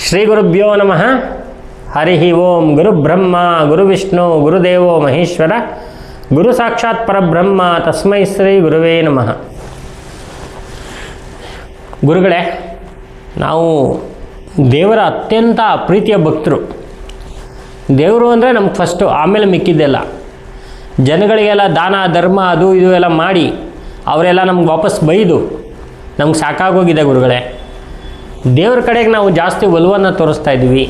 ಶ್ರೀ ಗುರುಭ್ಯೋ ನಮಃ. ಹರಿ ಓಂ. ಗುರು ಬ್ರಹ್ಮ ಗುರು ವಿಷ್ಣು ಗುರುದೇವೋ ಮಹೇಶ್ವರ ಗುರು ಸಾಕ್ಷಾತ್ ಪರಬ್ರಹ್ಮ ತಸ್ಮೈ ಶ್ರೀ ಗುರುವೇ ನಮಃ. ಗುರುಗಳೇ, ನಾವು ದೇವರ ಅತ್ಯಂತ ಪ್ರೀತಿಯ ಭಕ್ತರು. ದೇವರು ಅಂದರೆ ನಮ್ಗೆ ಫಸ್ಟು, ಆಮೇಲೆ ಮಿಕ್ಕಿದ್ದೆಲ್ಲ. ಜನಗಳಿಗೆಲ್ಲ ದಾನ ಧರ್ಮ ಅದು ಇದು ಎಲ್ಲ ಮಾಡಿ ಅವರೆಲ್ಲ ನಮ್ಗೆ ವಾಪಸ್ ಬೈದು ನಮ್ಗೆ ಸಾಕಾಗೋಗಿದೆ ಗುರುಗಳೇ. ದೇವ್ರ ಕಡೆಗೆ ನಾವು ಜಾಸ್ತಿ ಒಲವನ್ನು ತೋರಿಸ್ತಾ ಇದ್ದೀವಿ.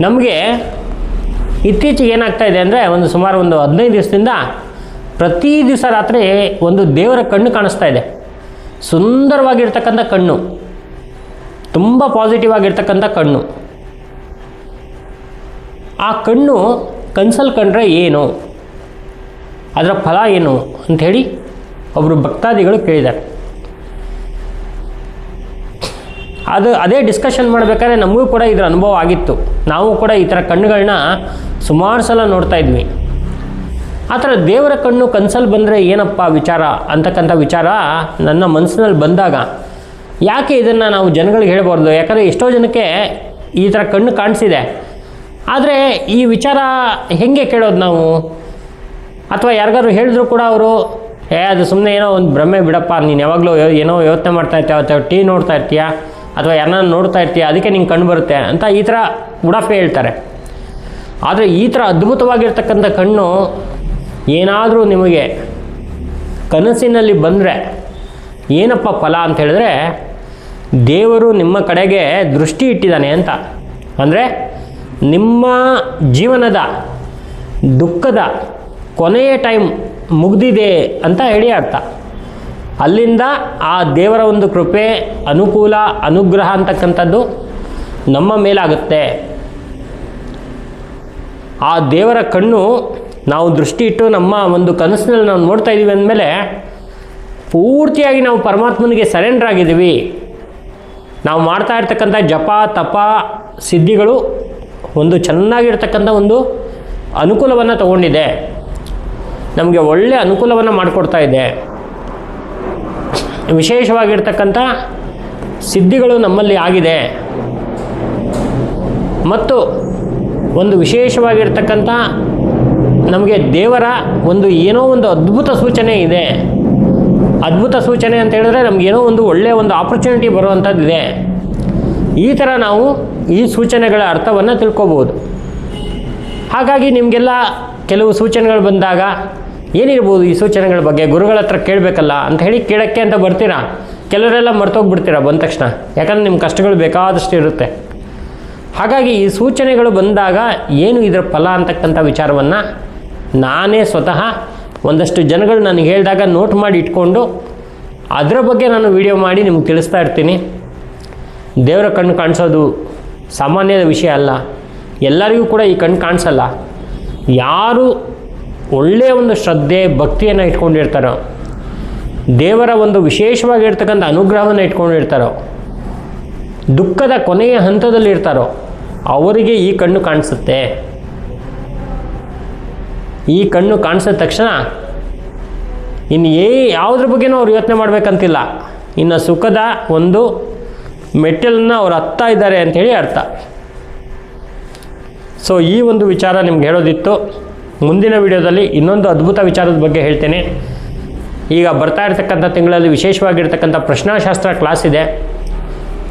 ನಮಗೆ ಇತ್ತೀಚೆಗೆ ಏನಾಗ್ತಾ ಇದೆ ಅಂದರೆ ಸುಮಾರು 15 ದಿವಸದಿಂದ ಪ್ರತಿ ದಿವಸ ರಾತ್ರಿ ಒಂದು ದೇವರ ಕಣ್ಣು ಕಾಣಿಸ್ತಾ ಇದೆ. ಸುಂದರವಾಗಿರ್ತಕ್ಕಂಥ ಕಣ್ಣು, ತುಂಬ ಪಾಸಿಟಿವ್ ಆಗಿರ್ತಕ್ಕಂಥ ಕಣ್ಣು. ಆ ಕಣ್ಣು ಕನ್ಸಲ್ಲಿ ಕಂಡ್ರೆ ಏನು, ಅದರ ಫಲ ಏನು ಅಂಥೇಳಿ ಒಬ್ಬರು ಭಕ್ತಾದಿಗಳು ಕೇಳಿದ್ದಾರೆ. ಅದೇ ಡಿಸ್ಕಷನ್ ಮಾಡಬೇಕಾದ್ರೆ ನಮಗೂ ಕೂಡ ಇದರ ಅನುಭವ ಆಗಿತ್ತು. ನಾವು ಕೂಡ ಈ ಥರ ಕಣ್ಣುಗಳನ್ನ ಸುಮಾರು ಸಲ ನೋಡ್ತಾ ಇದ್ವಿ. ಆ ಥರ ದೇವರ ಕಣ್ಣು ಕನ್ಸಲ್ಲಿ ಬಂದರೆ ಏನಪ್ಪ ವಿಚಾರ ಅಂತಕ್ಕಂಥ ವಿಚಾರ ನನ್ನ ಮನಸ್ಸಿನಲ್ಲಿ ಬಂದಾಗ, ಯಾಕೆ ಇದನ್ನು ನಾವು ಜನಗಳಿಗೆ ಹೇಳ್ಬಾರ್ದು? ಯಾಕಂದರೆ ಎಷ್ಟೋ ಜನಕ್ಕೆ ಈ ಥರ ಕಣ್ಣು ಕಾಣಿಸಿದೆ, ಆದರೆ ಈ ವಿಚಾರ ಹೇಗೆ ಕೇಳೋದು ನಾವು? ಅಥವಾ ಯಾರಿಗಾದ್ರು ಹೇಳಿದ್ರು ಕೂಡ ಅವರು ಅದು ಸುಮ್ಮನೆ ಏನೋ ಒಂದು ಭ್ರಮೆ ಬಿಡಪ್ಪ, ನೀನು ಯಾವಾಗಲೂ ಏನೋ ಯೋಚನೆ ಮಾಡ್ತಾ ಇರ್ತೀಯ, ಅಥವಾ ಟಿ ನೋಡ್ತಾ ಇರ್ತೀಯ, ಅಥವಾ ಯಾರನ್ನ ನೋಡ್ತಾ ಇರ್ತೀಯ, ಅದಕ್ಕೆ ನಿಂಗೆ ಕಂಡು ಬರುತ್ತೆ ಅಂತ ಈ ಥರ ಉಡಾಫೆ ಹೇಳ್ತಾರೆ. ಆದರೆ ಈ ಥರ ಅದ್ಭುತವಾಗಿರ್ತಕ್ಕಂಥ ಕಣ್ಣು ಏನಾದರೂ ನಿಮಗೆ ಕನಸಿನಲ್ಲಿ ಬಂದರೆ ಏನಪ್ಪ ಫಲ ಅಂತ ಹೇಳಿದ್ರೆ, ದೇವರು ನಿಮ್ಮ ಕಡೆಗೆ ದೃಷ್ಟಿ ಇಟ್ಟಿದ್ದಾನೆ ಅಂತ. ಅಂದರೆ ನಿಮ್ಮ ಜೀವನದ ದುಃಖದ ಕೊನೆಯ ಟೈಮ್ ಮುಗ್ದಿದೆ ಅಂತ ಹೇಳಿ ಅರ್ಥ. ಅಲ್ಲಿಂದ ಆ ದೇವರ ಒಂದು ಕೃಪೆ, ಅನುಕೂಲ, ಅನುಗ್ರಹ ಅಂತಕ್ಕಂಥದ್ದು ನಮ್ಮ ಮೇಲಾಗುತ್ತೆ. ಆ ದೇವರ ಕಣ್ಣು ನಾವು ದೃಷ್ಟಿ ಇಟ್ಟು ನಮ್ಮ ಒಂದು ಕನಸಿನಲ್ಲಿ ನಾವು ನೋಡ್ತಾ ಇದ್ದೀವಿ ಅಂದಮೇಲೆ ಪೂರ್ತಿಯಾಗಿ ನಾವು ಪರಮಾತ್ಮನಿಗೆ ಸರೆಂಡರ್ ಆಗಿದ್ದೀವಿ. ನಾವು ಮಾಡ್ತಾ ಇರ್ತಕ್ಕಂಥ ಜಪ ತಪ ಸಿದ್ಧಿಗಳು ಒಂದು ಚೆನ್ನಾಗಿರ್ತಕ್ಕಂಥ ಒಂದು ಅನುಕೂಲವನ್ನು ತಗೊಂಡಿದೆ, ನಮಗೆ ಒಳ್ಳೆಯ ಅನುಕೂಲವನ್ನು ಮಾಡಿಕೊಡ್ತಾ ಇದೆ. ವಿಶೇಷವಾಗಿರ್ತಕ್ಕಂಥ ಸಿದ್ಧಿಗಳು ನಮ್ಮಲ್ಲಿ ಆಗಿದೆ. ಮತ್ತು ಒಂದು ವಿಶೇಷವಾಗಿರ್ತಕ್ಕಂಥ ನಮಗೆ ದೇವರ ಏನೋ ಒಂದು ಅದ್ಭುತ ಸೂಚನೆ ಇದೆ. ಅದ್ಭುತ ಸೂಚನೆ ಅಂತ ಹೇಳಿದ್ರೆ ನಮಗೇನೋ ಒಳ್ಳೆಯ ಆಪರ್ಚುನಿಟಿ ಬರುವಂಥದ್ದಿದೆ. ಈ ಥರ ನಾವು ಈ ಸೂಚನೆಗಳ ಅರ್ಥವನ್ನು ತಿಳ್ಕೊಬೋದು. ಹಾಗಾಗಿ ನಿಮಗೆಲ್ಲ ಕೆಲವು ಸೂಚನೆಗಳು ಬಂದಾಗ ಏನಿರ್ಬೋದು ಈ ಸೂಚನೆಗಳ ಬಗ್ಗೆ ಗುರುಗಳ ಹತ್ರ ಕೇಳಬೇಕಲ್ಲ ಅಂತ ಹೇಳಿ ಕೇಳೋಕ್ಕೆ ಅಂತ ಬರ್ತೀರಾ. ಕೆಲವರೆಲ್ಲ ಮರ್ತೋಗ್ಬಿಡ್ತೀರಾ ಬಂದ ತಕ್ಷಣ, ಯಾಕಂದರೆ ನಿಮ್ಮ ಕಷ್ಟಗಳು ಬೇಕಾದಷ್ಟು ಇರುತ್ತೆ. ಹಾಗಾಗಿ ಈ ಸೂಚನೆಗಳು ಬಂದಾಗ ಏನು ಇದರ ಫಲ ಅಂತಕ್ಕಂಥ ವಿಚಾರವನ್ನು ನಾನೇ ಸ್ವತಃ ಒಂದಷ್ಟು ಜನಗಳು ನನಗೆ ಹೇಳಿದಾಗ ನೋಟ್ ಮಾಡಿ ಇಟ್ಕೊಂಡು ಅದರ ಬಗ್ಗೆ ನಾನು ವಿಡಿಯೋ ಮಾಡಿ ನಿಮ್ಗೆ ತಿಳಿಸ್ತಾ ಇರ್ತೀನಿ. ದೇವರ ಕಣ್ಣು ಕಾಣಿಸೋದು ಸಾಮಾನ್ಯದ ವಿಷಯ ಅಲ್ಲ. ಎಲ್ಲರಿಗೂ ಕೂಡ ಈ ಕಣ್ಣು ಕಾಣಿಸಲ್ಲ. ಯಾರು ಒಳ್ಳೆಯ ಶ್ರದ್ಧೆ ಭಕ್ತಿಯನ್ನು ಇಟ್ಕೊಂಡಿರ್ತಾರೋ, ದೇವರ ವಿಶೇಷವಾಗಿರ್ತಕ್ಕಂಥ ಅನುಗ್ರಹವನ್ನು ಇಟ್ಕೊಂಡಿರ್ತಾರೋ, ದುಃಖದ ಕೊನೆಯ ಹಂತದಲ್ಲಿರ್ತಾರೋ ಅವರಿಗೆ ಈ ಕಣ್ಣು ಕಾಣಿಸುತ್ತೆ. ಈ ಕಣ್ಣು ಕಾಣಿಸಿದ ತಕ್ಷಣ ಇನ್ನು ಯಾವುದ್ರ ಬಗ್ಗೆನೂ ಅವ್ರು ಯೋಚನೆ ಮಾಡಬೇಕಂತಿಲ್ಲ. ಇನ್ನು ಸುಖದ ಮೆಟ್ಟಲನ್ನು ಅವ್ರು ಹತ್ತಾ ಇದ್ದಾರೆ ಅಂಥೇಳಿ ಅರ್ಥ. ಸೊ ಈ ವಿಚಾರ ನಿಮ್ಗೆ ಹೇಳೋದಿತ್ತು. ಮುಂದಿನ ವಿಡಿಯೋದಲ್ಲಿ ಇನ್ನೊಂದು ಅದ್ಭುತ ವಿಚಾರದ ಬಗ್ಗೆ ಹೇಳ್ತೇನೆ. ಈಗ ಬರ್ತಾ ಇರ್ತಕ್ಕಂಥ ತಿಂಗಳಲ್ಲಿ ವಿಶೇಷವಾಗಿರ್ತಕ್ಕಂಥ ಪ್ರಶ್ನಾಶಾಸ್ತ್ರ ಕ್ಲಾಸ್ ಇದೆ.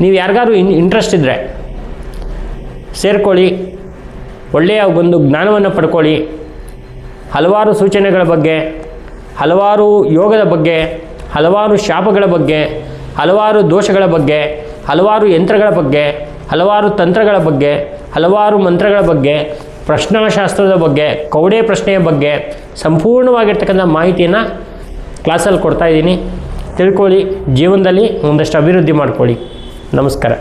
ನೀವು ಯಾರಿಗಾದ್ರು ಇಂಟ್ರೆಸ್ಟ್ ಇದ್ದರೆ ಸೇರ್ಕೊಳ್ಳಿ, ಒಳ್ಳೆಯ ಜ್ಞಾನವನ್ನು ಪಡ್ಕೊಳ್ಳಿ. ಹಲವಾರು ಸೂಚನೆಗಳ ಬಗ್ಗೆ, ಹಲವಾರು ಯೋಗದ ಬಗ್ಗೆ, ಹಲವಾರು ಶಾಪಗಳ ಬಗ್ಗೆ, ಹಲವಾರು ದೋಷಗಳ ಬಗ್ಗೆ, ಹಲವಾರು ಯಂತ್ರಗಳ ಬಗ್ಗೆ, ಹಲವಾರು ತಂತ್ರಗಳ ಬಗ್ಗೆ, ಹಲವಾರು ಮಂತ್ರಗಳ ಬಗ್ಗೆ, ಪ್ರಶ್ನಾಶಾಸ್ತ್ರದ ಬಗ್ಗೆ, ಕೌಡೆ ಪ್ರಶ್ನೆಯ ಬಗ್ಗೆ ಸಂಪೂರ್ಣವಾಗಿರ್ತಕ್ಕಂಥ ಮಾಹಿತಿಯನ್ನು ಕ್ಲಾಸಲ್ಲಿ ಕೊಡ್ತಾಯಿದ್ದೀನಿ. ತಿಳ್ಕೊಳ್ಳಿ, ಜೀವನದಲ್ಲಿ ಒಂದಷ್ಟು ಅಭಿವೃದ್ಧಿ ಮಾಡ್ಕೊಳ್ಳಿ. ನಮಸ್ಕಾರ.